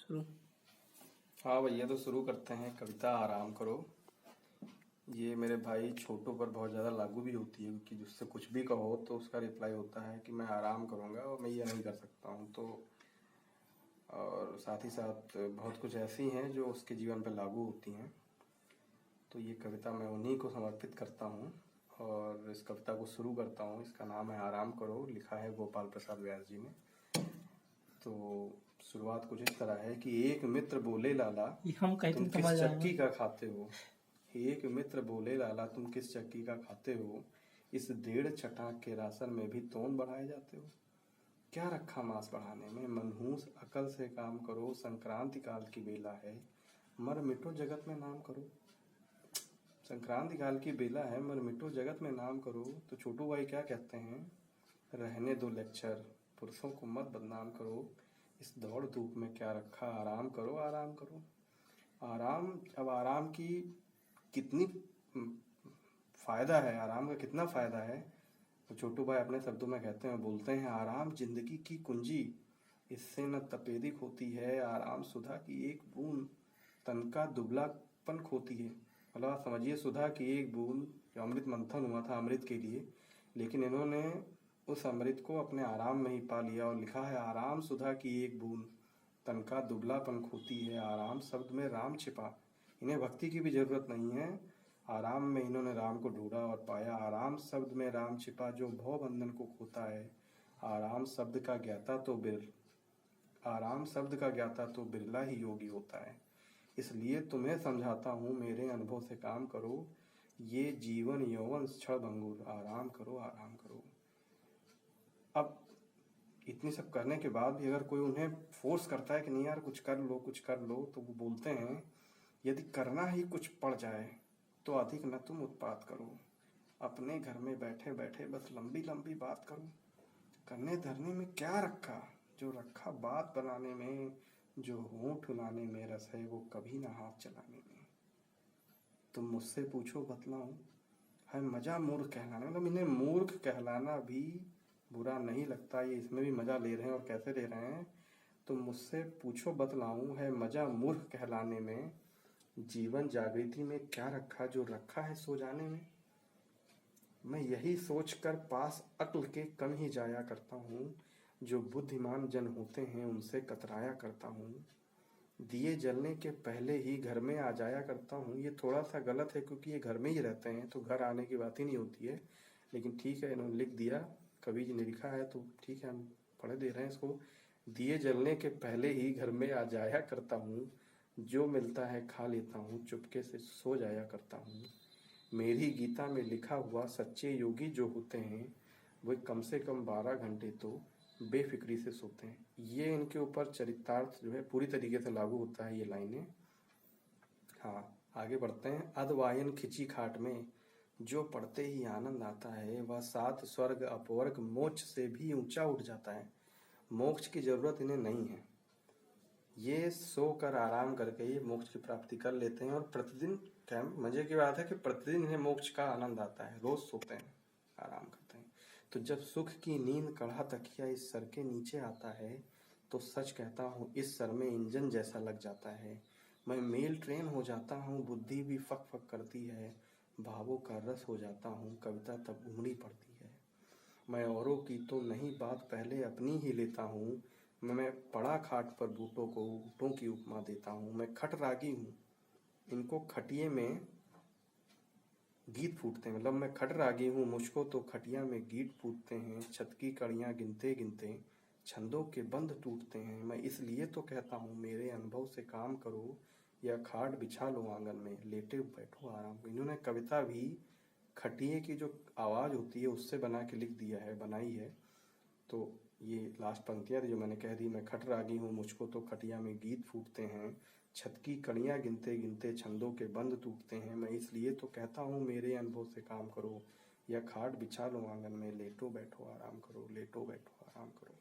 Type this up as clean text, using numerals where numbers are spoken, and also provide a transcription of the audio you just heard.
शुरू। हाँ भैया, तो शुरू करते हैं। कविता आराम करो। ये मेरे भाई छोटों पर बहुत ज़्यादा लागू भी होती है, क्योंकि जिससे कुछ भी कहो तो उसका रिप्लाई होता है कि मैं आराम करूँगा और मैं ये नहीं कर सकता हूँ। तो और साथ ही साथ बहुत कुछ ऐसी हैं जो उसके जीवन पर लागू होती हैं। तो ये कविता मैं उन्हीं को समर्पित करता हूँ और इस कविता को शुरू करता हूँ। इसका नाम है आराम करो, लिखा है गोपाल प्रसाद व्यास जी ने। तो शुरुआत कुछ इस तरह है कि एक मित्र बोले लाला, हम कहते तुम हैं किस समझ चक्की का खाते हो। एक मित्र बोले लाला, तुम किस चक्की का खाते हो। इस 1.5 छटाक के राशन में भी तोन बढ़ाए जाते हो। क्या रखा मांस बढ़ाने में, मनहूस अकल से काम करो। संक्रांति काल की बेला है, मर मिटो जगत में नाम करो। संक्रांति काल की बेला है, मर मिटो जगत में नाम करो। तो छोटू भाई क्या कहते हैं, रहने दो लेक्चर, पुरुषों को मत बदनाम करो। इस दौड़ धूप में क्या रखा, आराम करो आराम करो। आराम, अब आराम की कितनी फायदा है, आराम का कितना फायदा है, तो छोटू भाई अपने शब्दों में कहते हैं, बोलते हैं, आराम जिंदगी की कुंजी, इससे न तपेदिक होती है। आराम सुधा की एक बूंद, तन का दुबलापन खोती है। मतलब आप समझिए, सुधा की एक बूंद, जो अमृत मंथन हुआ था अमृत के लिए, लेकिन इन्होंने उस अमृत को अपने आराम में ही पा लिया और लिखा है, आराम सुधा की एक बूंद, तन का दुबलापन खोती है। आराम शब्द में राम छिपा। इन्हें भक्ति की भी जरूरत नहीं है, आराम में इन्होंने राम को ढूंढा और पाया। आराम शब्द में राम छिपा, जो भव बंधन को खोता है। आराम शब्द का ज्ञाता तो आराम शब्द का ज्ञाता तो बिरला ही योगी होता है। इसलिए तुम्हें समझाता हूँ, मेरे अनुभव से काम करो। ये जीवन यौवन क्षण भंगुर, आराम करो आराम करो। अब इतनी सब करने के बाद भी अगर कोई उन्हें फोर्स करता है कि नहीं यार कुछ कर लो कुछ कर लो, तो वो बोलते हैं, यदि करना ही कुछ पड़ जाए तो अधिक न तुम उत्पात करो। अपने घर में बैठे बैठे बस लंबी लंबी बात करो। करने धरने में क्या रखा, जो रखा बात बनाने में। जो होंठ हिलाने में रस है, वो कभी ना हाथ चलाने में। तुम मुझसे पूछो बतलाऊं, है मजा मूर्ख कहलाना। मतलब इन्हें मूर्ख कहलाना भी बुरा नहीं लगता, ये इसमें भी मजा ले रहे हैं। और कैसे ले रहे हैं, तुम मुझसे पूछो बतलाऊं, है मजा मूर्ख कहलाने में। जीवन जागृति में क्या रखा, जो रखा है सो जाने में। मैं यही सोचकर पास अक्ल के कम ही जाया करता हूँ। जो बुद्धिमान जन होते हैं उनसे कतराया करता हूँ। दिए जलने के पहले ही घर में आ जाया करता हूँ। ये थोड़ा सा गलत है, क्योंकि ये घर में ही रहते हैं तो घर आने की बात ही नहीं होती है, लेकिन ठीक है, इन्होंने लिख दिया, कवि जी ने लिखा है तो ठीक है, हम पढ़े दे रहे हैं इसको। दिए जलने के पहले ही घर में आ जाया करता हूँ। जो मिलता है खा लेता हूँ, चुपके से सो जाया करता हूँ। मेरी गीता में लिखा हुआ, सच्चे योगी जो होते हैं वे कम से कम 12 घंटे तो बेफिक्री से सोते हैं। ये इनके ऊपर चरितार्थ जो है पूरी तरीके से लागू होता है, ये लाइनें। हाँ, आगे बढ़ते हैं। अधवायन खिंची खाट में, जो पढ़ते ही आनंद आता है, वह 7 स्वर्ग अपवर्ग मोक्ष से भी ऊंचा उठ जाता है। मोक्ष की जरूरत इन्हें नहीं है, ये सो कर आराम करके ये मोक्ष की प्राप्ति कर लेते हैं। और प्रतिदिन, क्या मजे की बात है कि प्रतिदिन इन्हें मोक्ष का आनंद आता है, रोज सोते हैं आराम करते हैं। तो जब सुख की नींद कढ़ा तकिया इस सर के नीचे आता है, तो सच कहता हूँ इस सर में इंजन जैसा लग जाता है। मैं मेल ट्रेन हो जाता हूँ, बुद्धि भी फक फक करती है। भावों का रस हो जाता हूँ, कविता तब उमड़ी पड़ती है। मैं औरों की तो नहीं बात, पहले अपनी ही लेता हूँ। मैं पड़ा खाट पर बूटों को ऊँटों की उपमा देता हूँ। मैं खट रागी हूँ, इनको खटिये में गीत फूटते हैं। मतलब मैं खट रागी हूँ, मुझको तो खटिया में गीत फूटते हैं। छत की कड़ियाँ गिनते गिनते छंदों के बंध टूटते हैं। मैं इसलिए तो कहता हूँ, मेरे अनुभव से काम करो, या खाट बिछा लो आंगन में, लेटे बैठो आराम। इन्होंने कविता भी खटिये की जो आवाज़ होती है उससे बना के लिख दिया है, बनाई है। तो ये लास्ट पंक्तियाँ जो मैंने कह दी, मैं खट रागी हूँ, मुझको तो खटिया में गीत फूटते हैं। छत की कड़ियाँ गिनते गिनते छंदों के बंद टूटते हैं। मैं इसलिए तो कहता हूँ, मेरे अनुभव से काम करो, या खाट बिछा लो आंगन में, लेटो बैठो आराम करो, लेटो बैठो आराम करो।